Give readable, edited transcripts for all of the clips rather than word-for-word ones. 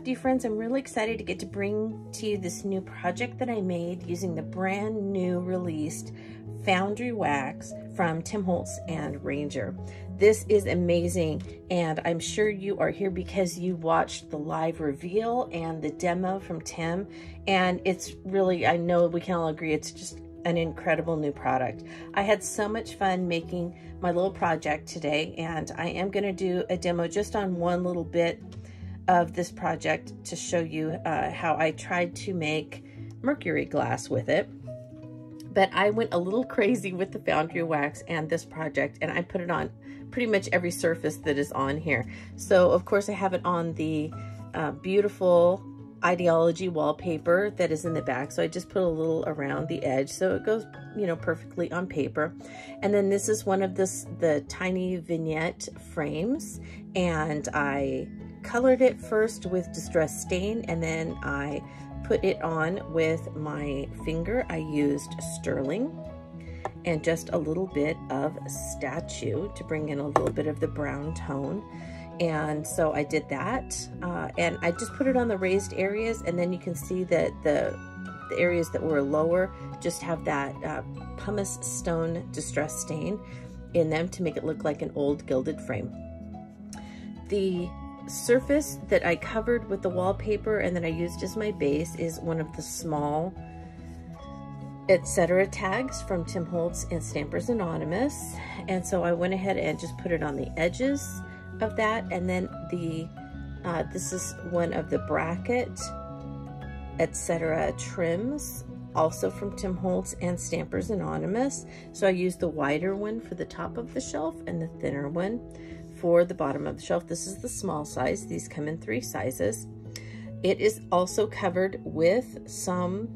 crafty friends, I'm really excited to get to bring to you this new project that I made using the brand new released Foundry Wax from Tim Holtz and Ranger. This is amazing, and I'm sure you are here because you watched the live reveal and the demo from Tim, and it's really, I know we can all agree, it's just an incredible new product. I had so much fun making my little project today, and I am going to do a demo just on one little bit of this project to show you how I tried to make mercury glass with it. But I went a little crazy with the Foundry Wax and this project, and I put it on pretty much every surface that is on here. So of course I have it on the beautiful Ideology wallpaper that is in the back. So I just put a little around the edge so it goes, you know, perfectly on paper. And then this is one of the tiny vignette frames, and I colored it first with Distress Stain, and then I put it on with my finger. I used sterling and just a little bit of statue to bring in a little bit of the brown tone. And so I did that, and I just put it on the raised areas, and then you can see that the areas that were lower just have that pumice stone Distress Stain in them to make it look like an old gilded frame. The surface that I covered with the wallpaper and that I used as my base is one of the small etc. tags from Tim Holtz and Stampers Anonymous. And so I went ahead and just put it on the edges of that, and then this is one of the bracket etc. trims, also from Tim Holtz and Stampers Anonymous. So I used the wider one for the top of the shelf and the thinner one for the bottom of the shelf. This is the small size. These come in 3 sizes. It is also covered with some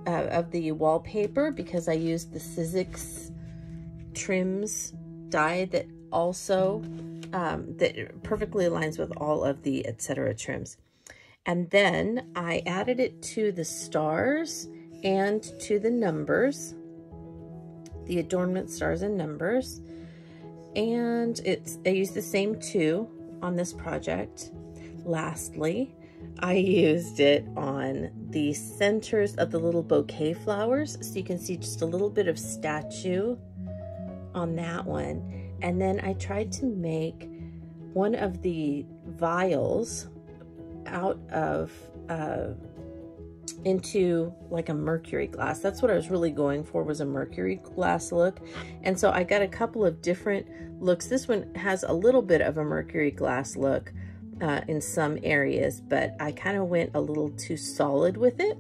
of the wallpaper because I used the Sizzix trims die that also that perfectly aligns with all of the etc. trims. And then I added it to the stars and to the numbers, the adornment stars and numbers. And I used the same 2 on this project. Lastly, I used it on the centers of the little bouquet flowers, so you can see just a little bit of statue on that one. And then I tried to make one of the vials out of into like a mercury glass. That's what I was really going for, was a mercury glass look. And so I got a couple of different looks. This one has a little bit of a mercury glass look in some areas, but I kind of went a little too solid with it.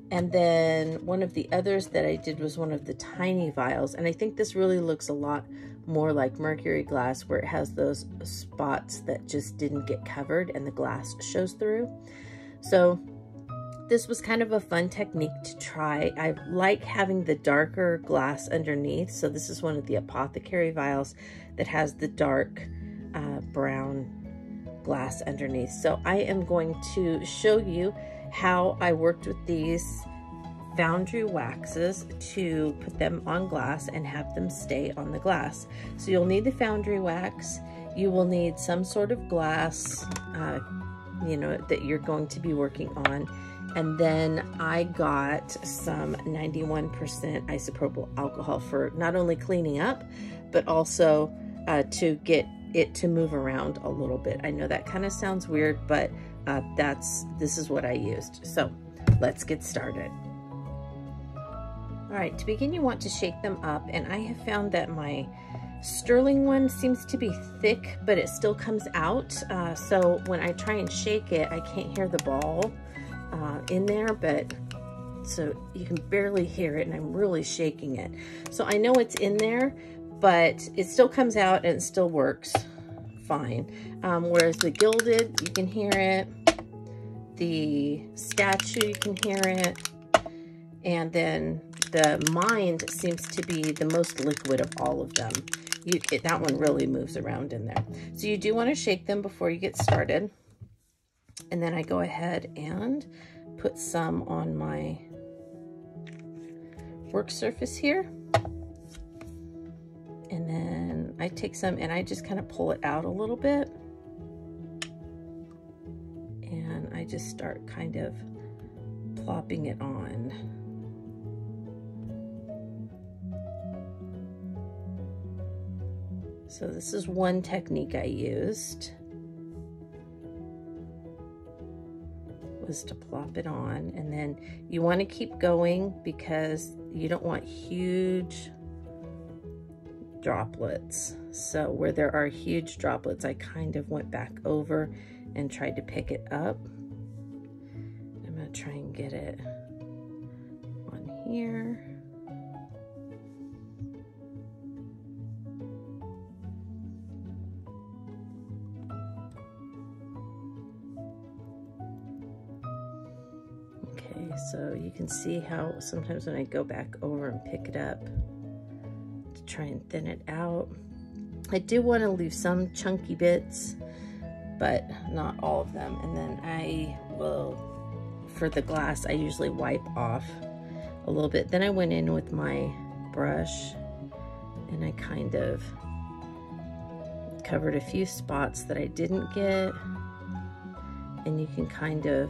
And then one of the others that I did was one of the tiny vials, and I think this really looks a lot more like mercury glass, where it has those spots that just didn't get covered and the glass shows through. So this was kind of a fun technique to try. I like having the darker glass underneath, so this is one of the apothecary vials that has the dark brown glass underneath. So I am going to show you how I worked with these Foundry Waxes to put them on glass and have them stay on the glass. So you'll need the Foundry Wax. You will need some sort of glass, you know, that you're going to be working on. And then I got some 91% isopropyl alcohol for not only cleaning up, but also to get it to move around a little bit. I know that kind of sounds weird, but this is what I used. So let's get started. All right, to begin, you want to shake them up, and I have found that my sterling one seems to be thick, but it still comes out. So when I try and shake it, I can't hear the ball in there, but so you can barely hear it, and I'm really shaking it. So I know it's in there, but it still comes out and it still works fine. Whereas the gilded, you can hear it. The statue, you can hear it. And then the mind seems to be the most liquid of all of them. That one really moves around in there. So you do want to shake them before you get started. And then I go ahead and put some on my work surface here. And then I take some and I just kind of pull it out a little bit. just start kind of plopping it on. So this is one technique I used, was to plop it on, and then you want to keep going because you don't want huge droplets. So where there are huge droplets, I kind of went back over and tried to pick it up. I'm going to try and get it on here. Okay, so you can see how sometimes when I go back over and pick it up to try and thin it out, I do want to leave some chunky bits, but not all of them. And then I will, for the glass, I usually wipe off a little bit. Then I went in with my brush and I kind of covered a few spots that I didn't get, and you can kind of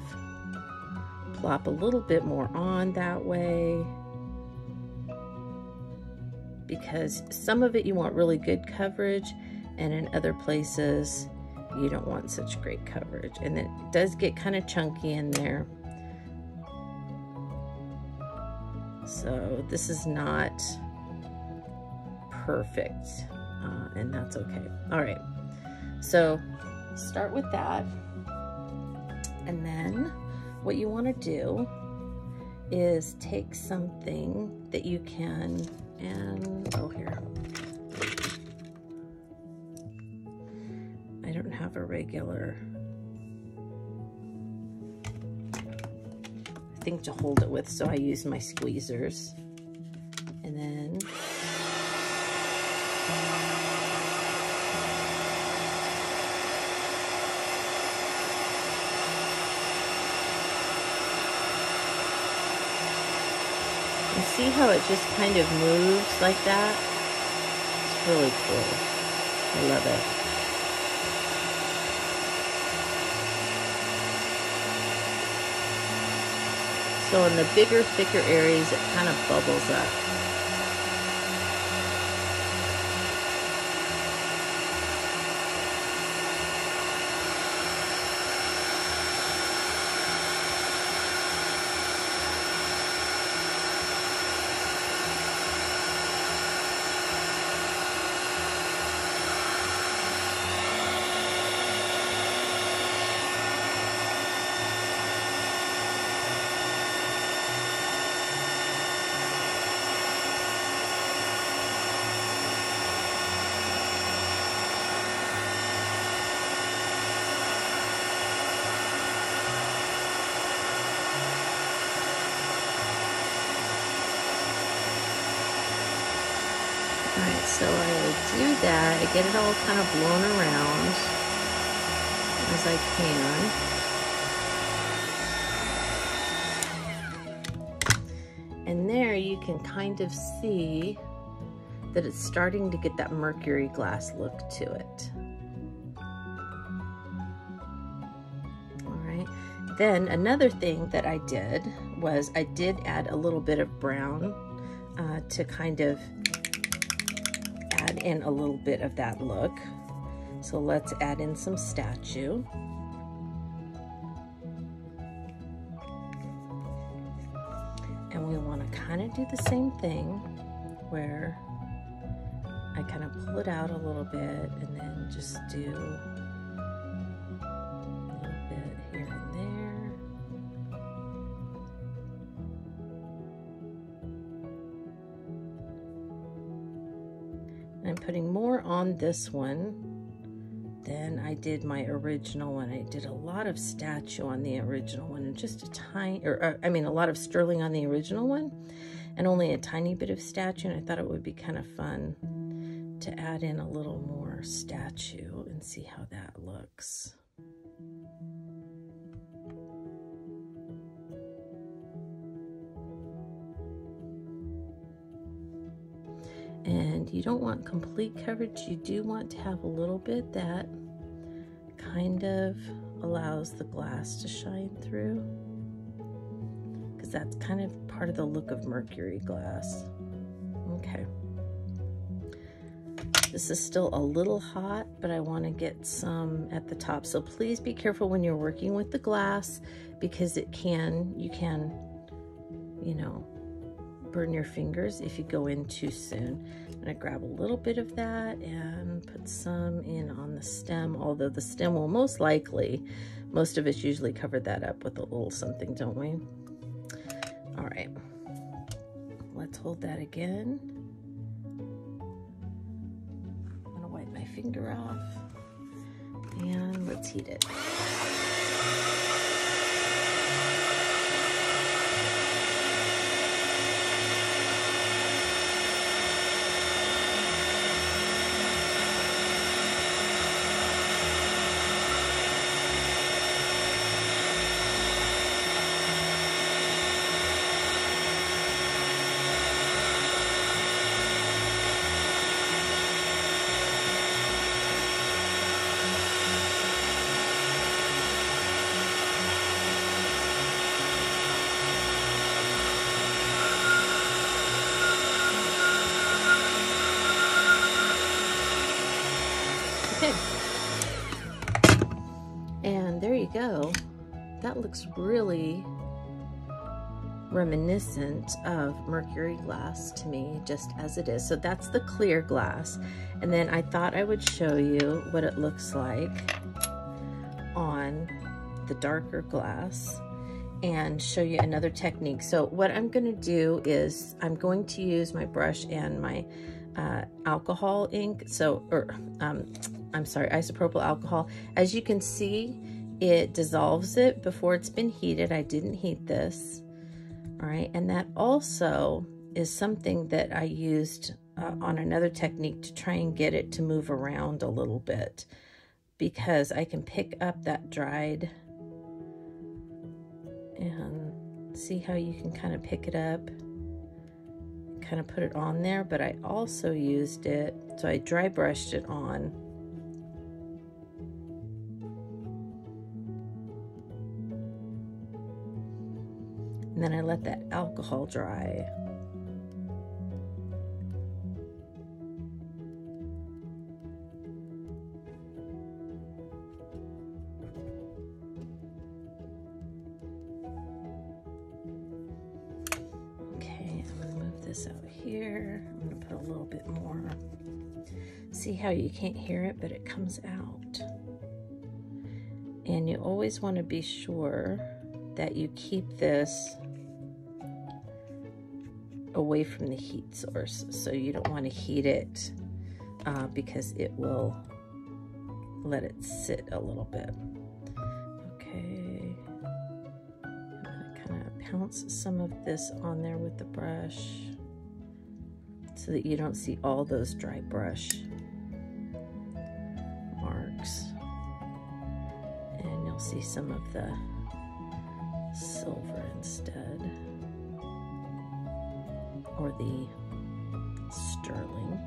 plop a little bit more on that way, because some of it you want really good coverage, and in other places you don't want such great coverage, and it does get kind of chunky in there. So this is not perfect, and that's okay. All right, so start with that, and then what you want to do is take something that you can, and oh, here, I don't have a regular thing to hold it with, so I use my squeezers, and then you see how it just kind of moves like that? It's really cool. I love it. So in the bigger, thicker areas, it kind of bubbles up. Alright, so I do that, I get it all kind of blown around as I can. And there you can kind of see that it's starting to get that mercury glass look to it. Alright, then another thing that I did was I did add a little bit of brown to kind of add in a little bit of that look. So let's add in some statue. And we want to kind of do the same thing where I kind of pull it out a little bit and then just do a little bit here and there. I'm putting more on this one than I did my original one. I did a lot of statue on the original one and just a tiny, I mean a lot of sterling on the original one and only a tiny bit of statue, and I thought it would be kind of fun to add in a little more statue and see how that looks. And you don't want complete coverage, you do want to have a little bit that kind of allows the glass to shine through, because that's kind of part of the look of Mercury glass. Okay. This is still a little hot, but I want to get some at the top. So please be careful when you're working with the glass, because you can, you know, burn your fingers if you go in too soon. I'm gonna grab a little bit of that and put some in on the stem, although the stem will most likely, most of us usually cover that up with a little something, don't we? All right, let's hold that again. I'm gonna wipe my finger off and let's heat it. Okay, and there you go. That looks really reminiscent of Mercury glass to me, just as it is. So that's the clear glass. And then I thought I would show you what it looks like on the darker glass and show you another technique. So what I'm going to do is I'm going to use my brush and my alcohol ink, I'm sorry, isopropyl alcohol. As you can see, it dissolves it before it's been heated. I didn't heat this. All right, and that also is something that I used on another technique to try and get it to move around a little bit, because I can pick up that dried, and see how you can kind of pick it up, kind of put it on there. But I also used it, so I dry brushed it on. And then I let that alcohol dry. Okay, I'm gonna move this out here. I'm gonna put a little bit more. See how you can't hear it, but it comes out. And you always want to be sure that you keep this away from the heat source. So you don't want to heat it because it will let it sit a little bit. Okay, I'm gonna kind of pounce some of this on there with the brush so that you don't see all those dry brush marks, and you'll see some of the silver instead, or the sterling.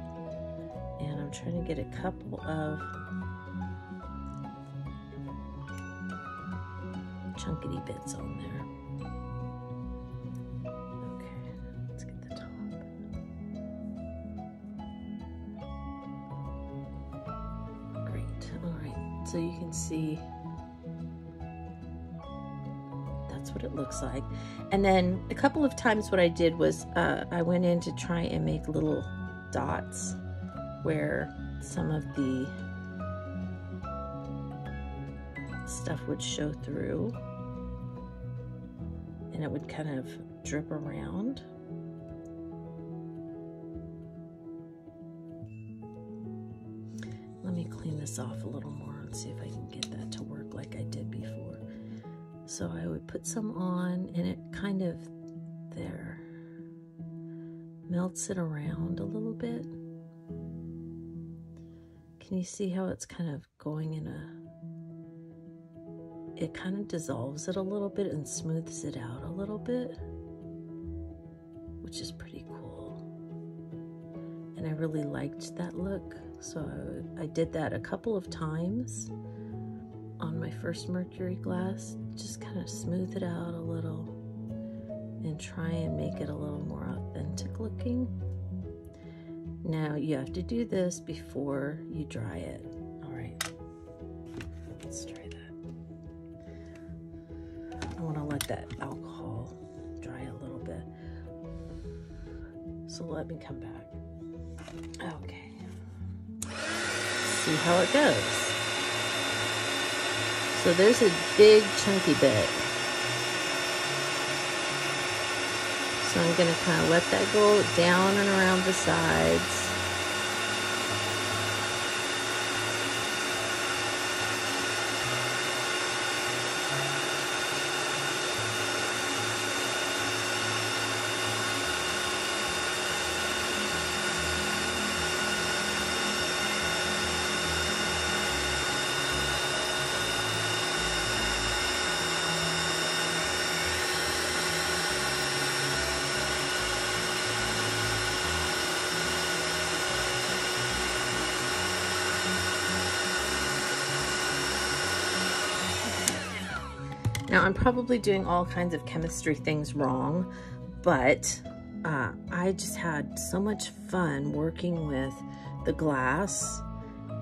And I'm trying to get a couple of chunkity bits on there. Okay, let's get the top. Great, all right, so you can see that's what it looks like. And then a couple of times what I did was I went in to try and make little dots where some of the stuff would show through, and it would kind of drip around. Let me clean this off a little more and see if I can get that to work like I did before. So I would put some on, and it kind of there melts it around a little bit. Can you see how it's kind of going in a, it kind of dissolves it a little bit and smooths it out a little bit, which is pretty cool. And I really liked that look. So I did that a couple of times on my first mercury glass. Just kind of smooth it out a little and try and make it a little more authentic looking. Now you have to do this before you dry it. All right, let's try that. I want to let that alcohol dry a little bit. So let me come back. Okay. See how it goes. So there's a big chunky bit. So I'm going to kind of let that go down and around the sides. Now, I'm probably doing all kinds of chemistry things wrong, but I just had so much fun working with the glass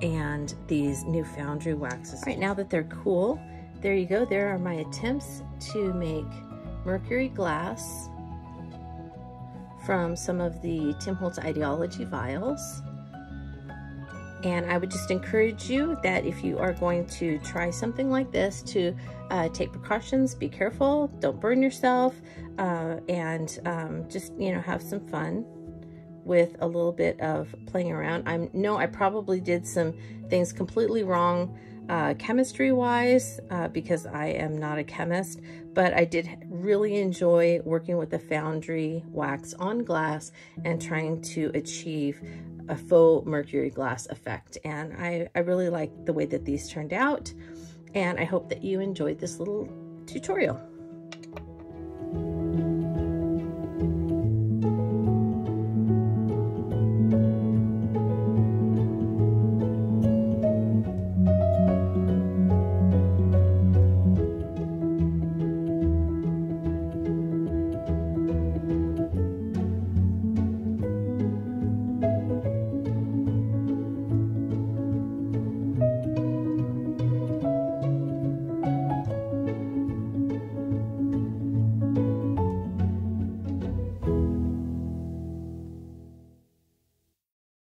and these new foundry waxes. Right now that they're cool, there you go. There are my attempts to make mercury glass from some of the Tim Holtz Ideology vials. And I would just encourage you that if you are going to try something like this, to take precautions, be careful, don't burn yourself, and just, you know, have some fun with a little bit of playing around. I probably did some things completely wrong chemistry-wise because I am not a chemist, but I did really enjoy working with the foundry wax on glass and trying to achieve a faux mercury glass effect. And I really like the way that these turned out, and I hope that you enjoyed this little tutorial.